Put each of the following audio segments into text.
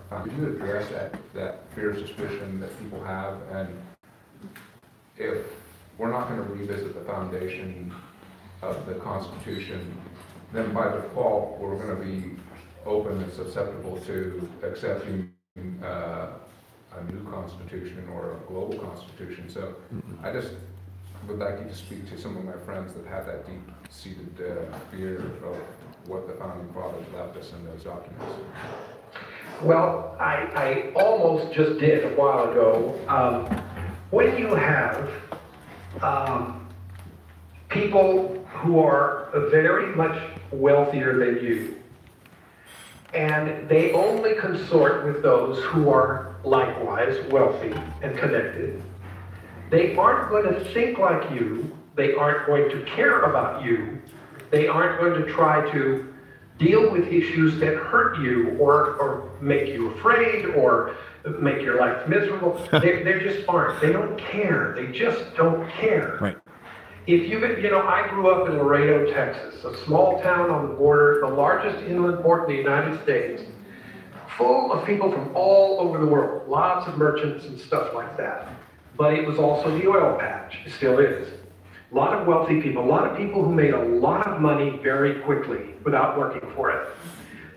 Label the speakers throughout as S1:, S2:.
S1: Could you address that fear, suspicion that people have, and if we're not going to revisit the foundation of the Constitution, then by default we're going to be open and susceptible to accepting a new constitution or a global constitution. So I just would like you to speak to some of my friends that have that deep-seated fear of what the founding fathers left us in those documents.
S2: Well, I almost just did a while ago. When you have people who are very much wealthier than you, and they only consort with those who are likewise wealthy and connected, they aren't going to think like you, they aren't going to care about you, they aren't going to try to deal with issues that hurt you or make you afraid or make your life miserable. They just aren't. They don't care. They just don't care.
S3: Right.
S2: If I grew up in Laredo, Texas, a small town on the border, the largest inland port in the United States, full of people from all over the world, lots of merchants and stuff like that. But it was also the oil patch. It still is. A lot of wealthy people, a lot of people who made a lot of money very quickly without working for it.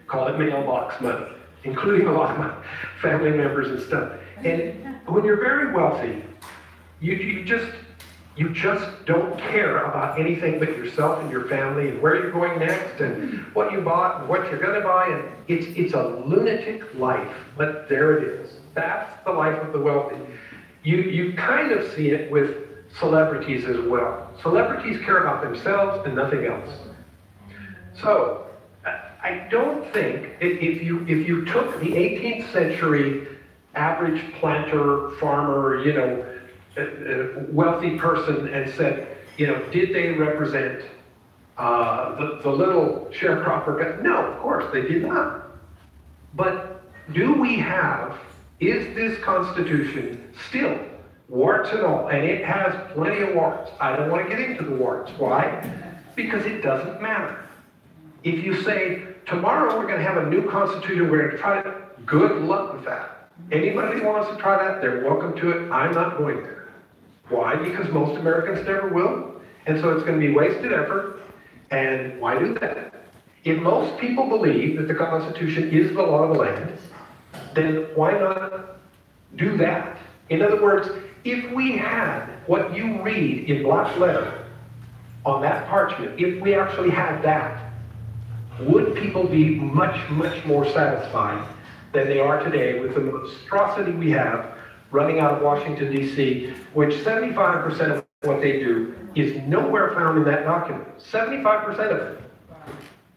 S2: Call it mailbox money, including a lot of my family members and stuff. And when you're very wealthy, you just don't care about anything but yourself and your family and where you're going next and what you bought and what you're going to buy. And it's a lunatic life, but there it is. That's the life of the wealthy. You kind of see it with celebrities as well. Celebrities care about themselves and nothing else. So I don't think if you took the 18th century average planter, farmer, wealthy person and said, did they represent the little sharecropper guy? No, of course they did not. But is this Constitution still, warts and all, and it has plenty of warts. I don't want to get into the warts. Why? Because it doesn't matter. If you say, tomorrow we're going to have a new Constitution, we're going to try it, good luck with that. Anybody who wants to try that, they're welcome to it. I'm not going there. Why? Because most Americans never will. And so it's going to be wasted effort. And why do that? If most people believe that the Constitution is the law of the land, then why not do that? In other words, if we had what you read in black letter on that parchment, if we actually had that, would people be much, much more satisfied than they are today with the monstrosity we have running out of Washington, D.C., which 75% of what they do is nowhere found in that document. 75% of it.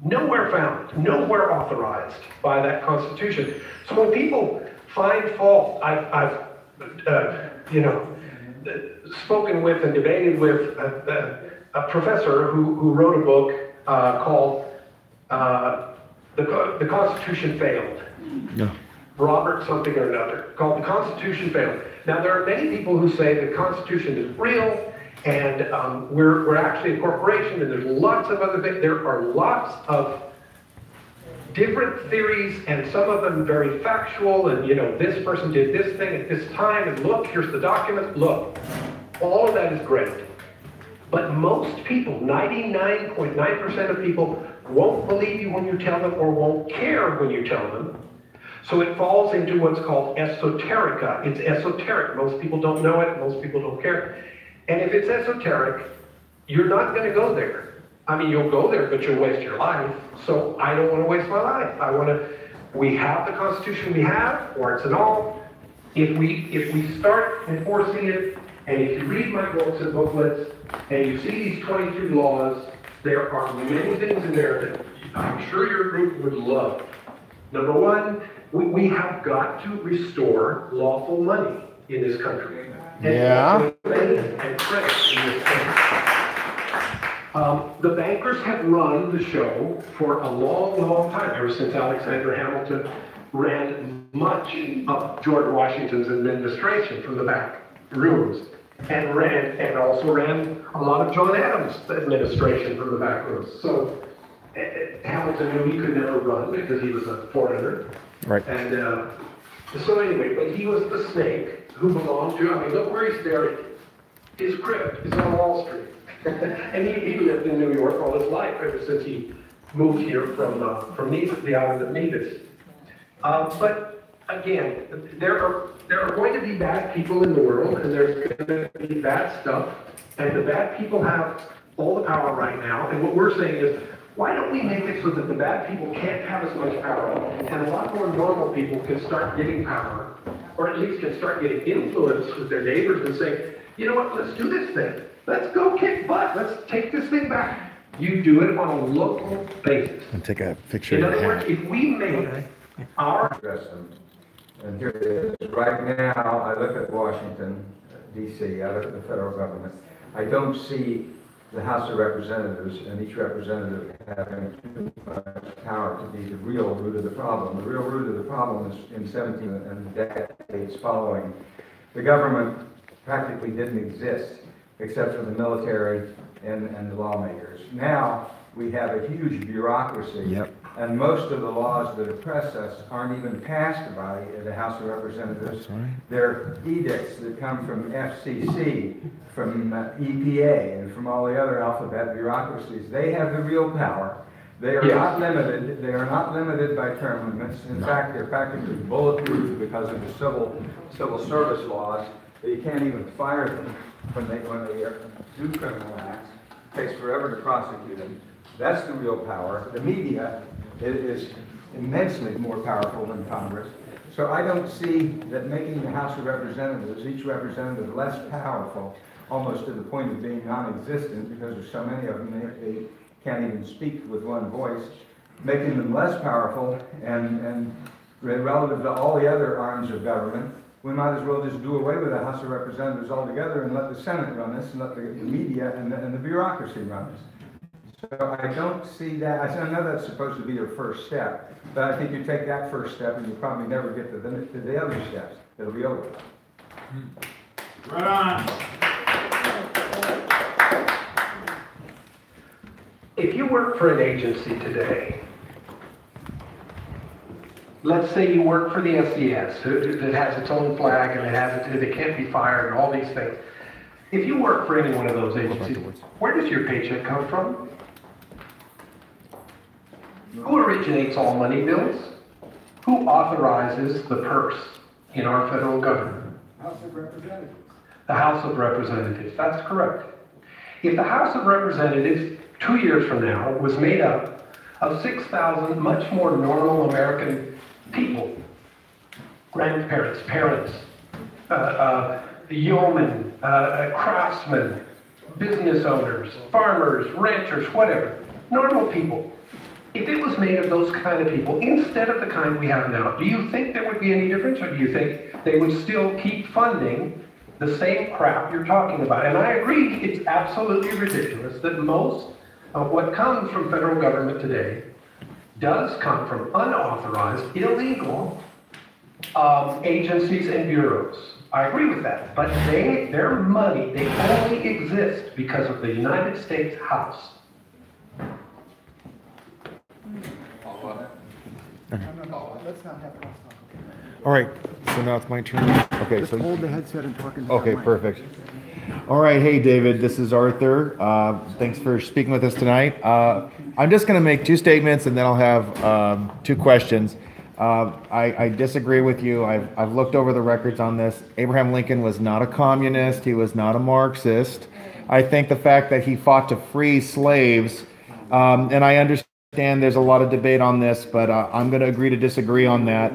S2: Nowhere found, nowhere authorized by that Constitution. So when people find fault, I've spoken with and debated with a professor who wrote a book called The Constitution Failed.
S3: Yeah.
S2: Robert something or another, called The Constitution Failed. Now, there are many people who say the Constitution is real, and we're actually a corporation, and there's lots of other things. There are lots of different theories, and some of them very factual, and this person did this thing at this time, and look, here's the document, look. All of that is great. But most people, 99.9% of people, won't believe you when you tell them or won't care when you tell them. So it falls into what's called esoterica. It's esoteric. Most people don't know it. Most people don't care. And if it's esoteric, you're not going to go there. I mean, you'll go there, but you'll waste your life. So I don't want to waste my life. We have the Constitution we have, warts and all. If we start enforcing it, and if you read my books and booklets, and you see these 22 laws, there are many things in there that I'm sure your group would love. Number one, we have got to restore lawful money in this country.
S3: Yeah.
S2: And credit in this country. The bankers have run the show for a long, long time, ever since Alexander Hamilton ran much of George Washington's administration from the back rooms, and also ran a lot of John Adams' administration from the back rooms. So Hamilton knew he could never run because he was a foreigner.
S3: Right.
S2: And so anyway, but he was the snake who belonged to, I mean, look where he's buried. His crypt is on Wall Street. And he lived in New York all his life, ever since he moved here from Nevis, the island of Nevis. But again, there are going to be bad people in the world, and there's going to be bad stuff, and the bad people have all the power right now. And what we're saying is, why don't we make it so that the bad people can't have as much power, and a lot more normal people can start getting power, or at least can start getting influence with their neighbors and say, you know what, let's do this thing. Let's go kick butt. Let's take this thing back. You do it on a local basis.
S3: And take a picture
S2: In
S3: of
S2: other
S3: your
S2: words, if we make our...
S4: address them. And here it is. Right now, I look at Washington, D.C., I look at the federal government. I don't see the House of Representatives and each representative having too much power to be the real root of the problem. The real root of the problem is in 17 and the decades following. The government practically didn't exist except for the military and the lawmakers. Now, we have a huge bureaucracy.
S3: Yep.
S4: And most of the laws that oppress us aren't even passed by the House of Representatives.
S3: Right.
S4: They're edicts that come from FCC, from EPA, and from all the other alphabet bureaucracies. They have the real power. They are not limited. They are not limited by term limits. In fact, they're practically bulletproof because of the civil service laws. You can't even fire them when they do criminal acts. It takes forever to prosecute them. That's the real power. The media is immensely more powerful than Congress. So I don't see that making the House of Representatives, each representative, less powerful, almost to the point of being non-existent, because there's so many of them, they can't even speak with one voice, making them less powerful and relative to all the other arms of government, we might as well just do away with the House of Representatives altogether and let the Senate run this, and let the media and the bureaucracy run this. So I don't see that. I know that's supposed to be your first step, but I think you take that first step and you probably never get to the other steps. It'll be over.
S5: Right on.
S2: If you work for an agency today, let's say you work for the SDS, that has its own flag and it can't be fired and all these things. If you work for any one of those agencies, where does your paycheck come from? Who originates all money bills? Who authorizes the purse in our federal government?
S4: House of Representatives.
S2: The House of Representatives, that's correct. If the House of Representatives 2 years from now was made up of 6,000 much more normal American people, grandparents, parents, yeomen, craftsmen, business owners, farmers, ranchers, whatever, normal people. If it was made of those kind of people, instead of the kind we have now, do you think there would be any difference, or do you think they would still keep funding the same crap you're talking about? And I agree, it's absolutely ridiculous that most of what comes from federal government today does come from unauthorized, illegal agencies and bureaus. I agree with that, but their money, they only exist because of the United States House.
S3: All right, so now it's my turn. Okay,
S6: Just
S3: so
S6: hold the headset and talk into that
S3: okay,
S6: mic.
S3: perfect. All right, hey David, this is Arthur. Thanks for speaking with us tonight. I'm just going to make two statements and then I'll have two questions. I disagree with you. I've looked over the records on this. Abraham Lincoln was not a communist. He was not a Marxist. I think the fact that he fought to free slaves, and I understand there's a lot of debate on this, but I'm going to agree to disagree on that.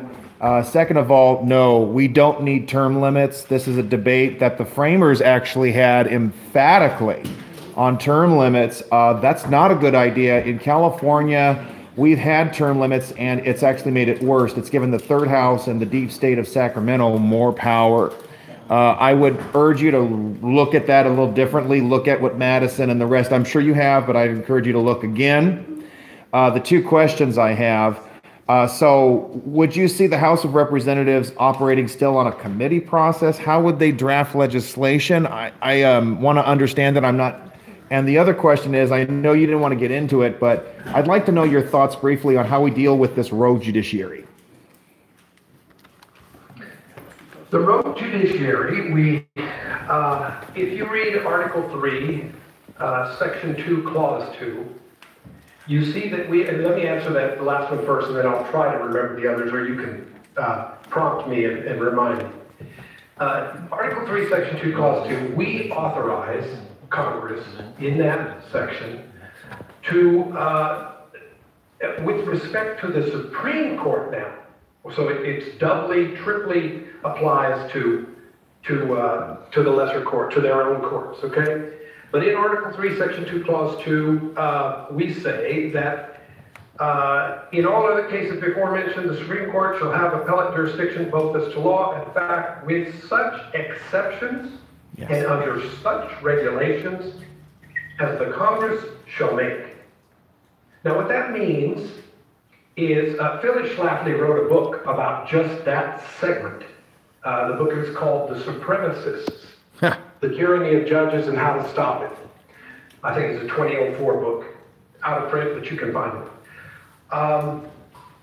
S3: Second of all, no, we don't need term limits. This is a debate that the framers actually had emphatically on term limits. That's not a good idea. In California, we've had term limits, and it's actually made it worse. It's given the third house and the deep state of Sacramento more power. I would urge you to look at that a little differently. Look at what Madison and the rest, I'm sure you have, but I'd encourage you to look again. The two questions I have. So would you see the House of Representatives operating still on a committee process? How would they draft legislation? I want to understand that I'm not. And the other question is, I know you didn't want to get into it, but I'd like to know your thoughts briefly on how we deal with this rogue judiciary.
S2: The road judiciary, if you read Article 3, Section 2, Clause 2, you see that and let me answer that last one first, and then I'll try to remember the others, or you can prompt me and remind me. Article 3, Section 2, Clause 2, we authorize Congress in that section to, with respect to the Supreme Court now, so it's doubly, triply applies to the lesser court, to their own courts, okay? But in Article 3, Section 2, Clause 2, we say that in all other cases before mentioned, the Supreme Court shall have appellate jurisdiction both as to law and fact with such exceptions and under such regulations as the Congress shall make. Now what that means is Phyllis Schlafly wrote a book about just that segment. The book is called The Supremacists, The Tyranny of Judges and How to Stop It. I think it's a 2004 book, out of print, but you can find it.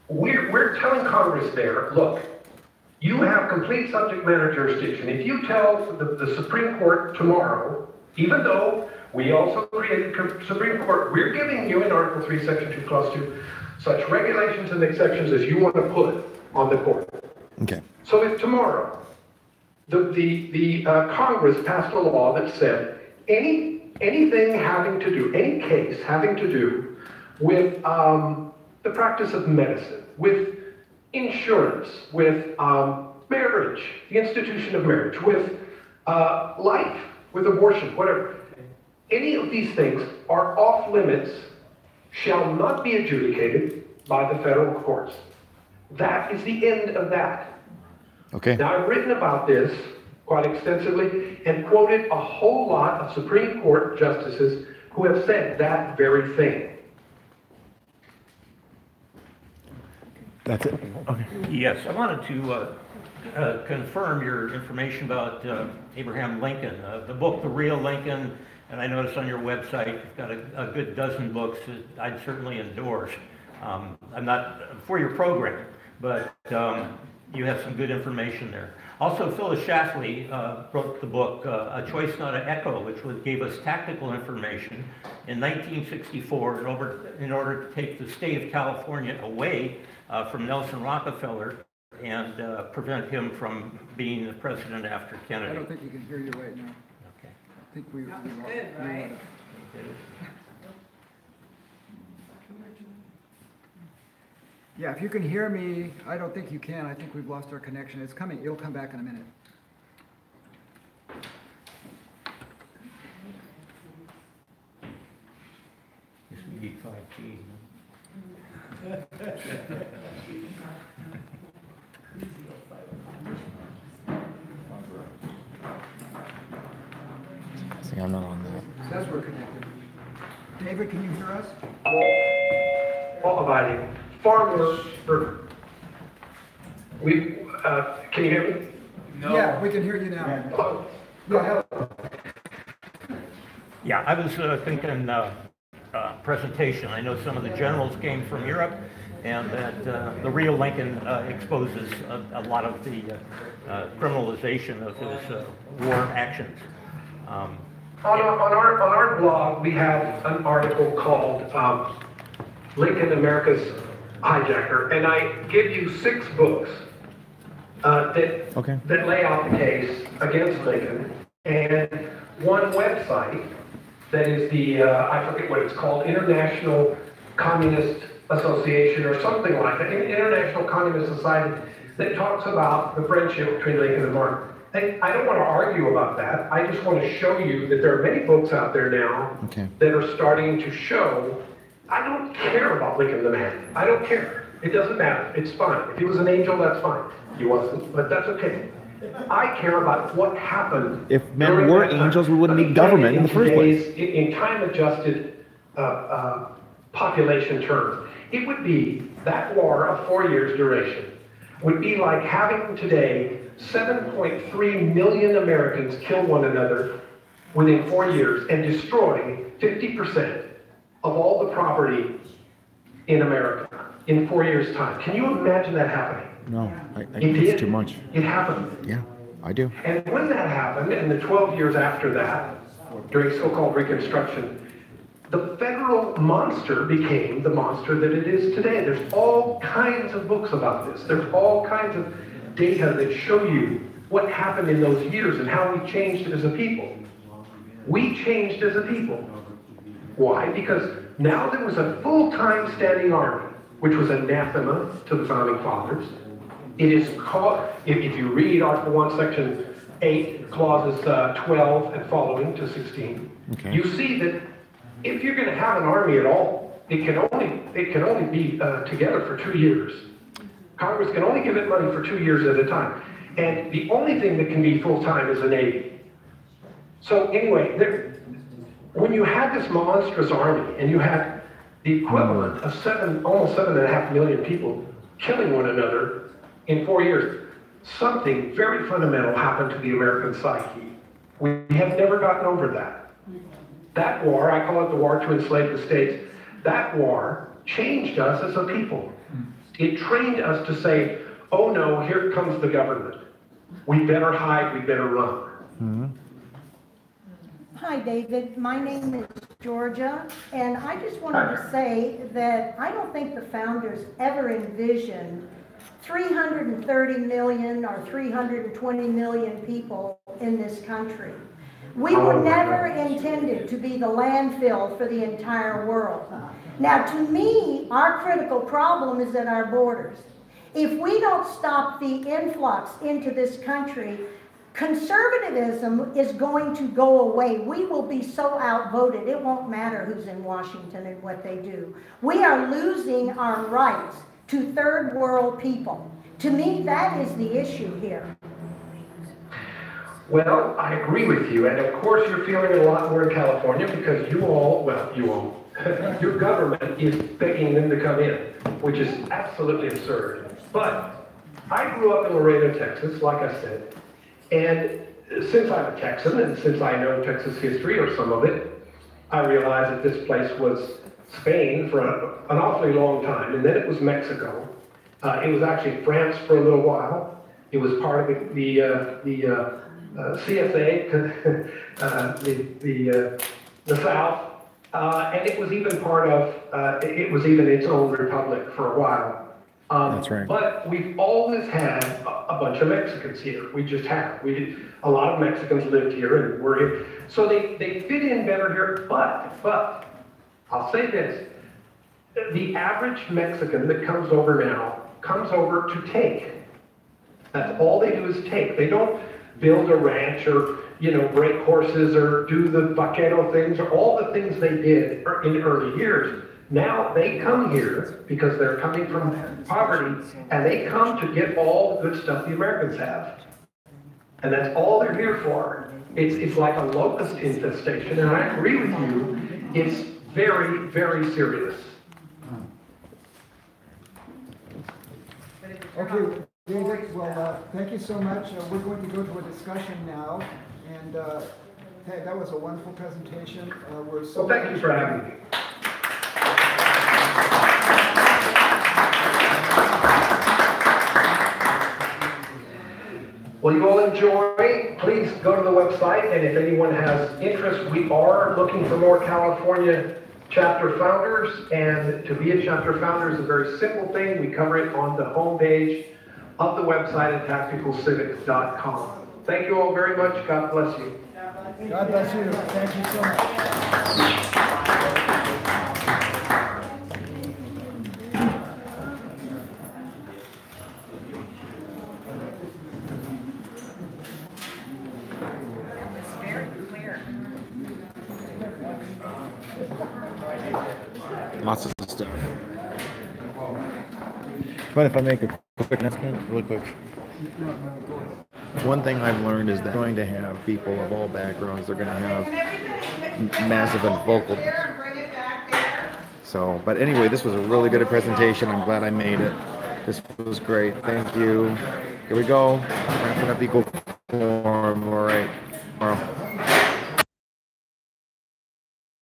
S2: We're telling Congress there, look, you have complete subject matter jurisdiction. If you tell the Supreme Court tomorrow, even though we also created the Supreme Court, we're giving you in Article 3, Section 2, Clause 2, such regulations and exceptions as you want to put on the court.
S3: Okay.
S2: So if tomorrow the Congress passed a law that said anything having to do, any case having to do with the practice of medicine, with insurance, with marriage, the institution of marriage, with life, with abortion, whatever. Any of these things are off limits, shall not be adjudicated by the federal courts. That is the end of that.
S3: Okay.
S2: Now, I've written about this quite extensively and quoted a whole lot of Supreme Court justices who have said that very thing.
S3: That's it? Okay.
S6: Yes, I wanted to confirm your information about Abraham Lincoln. The book, The Real Lincoln, and I noticed on your website, you've got a good dozen books that I'd certainly endorse. I'm not for your program, but you have some good information there. Also, Phyllis Schlafly wrote the book, A Choice Not an Echo, which gave us tactical information in 1964 in order to take the state of California away from Nelson Rockefeller and prevent him from being the president after Kennedy.
S7: I don't think he can hear you right now.
S6: Okay.
S7: I think we
S8: Good, right?
S7: Yeah, if you can hear me, I don't think you can. I think we've lost our connection. It's coming. It'll come back in a minute.
S6: Guess we need 5G.
S3: See, I'm not on that.
S7: Says we're connected. David, can you hear us?
S2: Law abiding, farmers, can you hear me?
S7: Yeah, we can hear you now.
S2: Hello?
S7: Yeah, hello.
S6: Yeah, I was thinking presentation. I know some of the generals came from Europe, and that the real Lincoln exposes a lot of the criminalization of his war actions.
S2: On our blog, we have an article called Lincoln, America's Hijacker, and I give you 6 books that lay out the case against Lincoln, and one website that is the, I forget what it's called, International Communist Association or something like that, International Communist Society, that talks about the friendship between Lincoln and Martin. I don't want to argue about that. I just want to show you that there are many books out there now that are starting to show, I don't care about Lincoln the man. I don't care. It doesn't matter. It's fine. If he was an angel, that's fine. He wasn't, but that's okay. I care about what happened.
S3: If men were angels, we wouldn't need government in the first place.
S2: In time-adjusted population terms, it would be, that war of 4 years duration, would be like having today 7.3 million Americans kill one another within 4 years and destroy 50% of all the property in America in 4 years' time. Can you imagine that happening?
S3: No, I
S2: It
S3: think it's
S2: did.
S3: too much.
S2: It happened.
S3: Yeah. I do.
S2: And when that happened, and the 12 years after that, during so-called Reconstruction, the federal monster became the monster that it is today. There's all kinds of books about this. There's all kinds of data that show you what happened in those years and how we changed as a people. We changed as a people. Why? Because now there was a full-time standing army, which was anathema to the founding fathers. It is called, if you read Article 1, Section 8, clauses 12 and following to 16,
S3: Okay.
S2: you see that if you're going to have an army at all, it can only be together for 2 years. Congress can only give it money for 2 years at a time. And the only thing that can be full-time is a Navy. So anyway, when you had this monstrous army and you had the equivalent of almost 7.5 million people killing one another in 4 years, something very fundamental happened to the American psyche. We have never gotten over that. That war, I call it the war to enslave the states, that war changed us as a people. It trained us to say, oh no, here comes the government. We better hide, we better run.
S3: Mm-hmm.
S8: Hi, David. My name is Georgia, and I just wanted to say that I don't think the founders ever envisioned 330 million or 320 million people in this country. We were never intended to be the landfill for the entire world. Now, to me, our critical problem is at our borders. If we don't stop the influx into this country, conservatism is going to go away. We will be so outvoted, it won't matter who's in Washington and what they do. We are losing our rights to third world people. To me, that is the issue here.
S2: Well, I agree with you, and of course you're feeling it a lot more in California because you all, your government is begging them to come in, which is absolutely absurd. But I grew up in Laredo, Texas, like I said, and since I'm a Texan, and since I know Texas history, or some of it, I realized that this place was Spain for an awfully long time, and then it was Mexico. It was actually France for a little while. It was part of the CSA, the South, and it was even part of, it was even its own republic for a while.
S3: That's right.
S2: But we've always had a bunch of Mexicans here. We just have. A lot of Mexicans lived here and were here. So they fit in better here, but I'll say this. The average Mexican that comes over now comes over to take. That's all they do is take. They don't build a ranch or, break horses or do the vaquero things or all the things they did in early years. Now they come here because they're coming from poverty and they come to get all the good stuff the Americans have. And that's all they're here for. It's like a locust infestation, and I agree with you, it's very, very serious.
S7: Okay, David, well, thank you so much. We're going to go to a discussion now, and that was a wonderful presentation. We're so
S2: Well, thank you for having me. Well, you all enjoy. Please go to the website, and if anyone has interest, we are looking for more California chapter founders, and to be a chapter founder is a very simple thing. We cover it on the homepage of the website at tacticalcivics.com. Thank you all very much. God bless you.
S7: God bless you. Thank you so much.
S3: Lots of stuff. But if I make a quick announcement, really quick. One thing I've learned is that going to have people of all backgrounds. They're going to have massive and vocal. So, but anyway, this was a really good presentation. I'm glad I made it. This was great. Thank you. Here we go. Wrapping up equal form. All right. Tomorrow.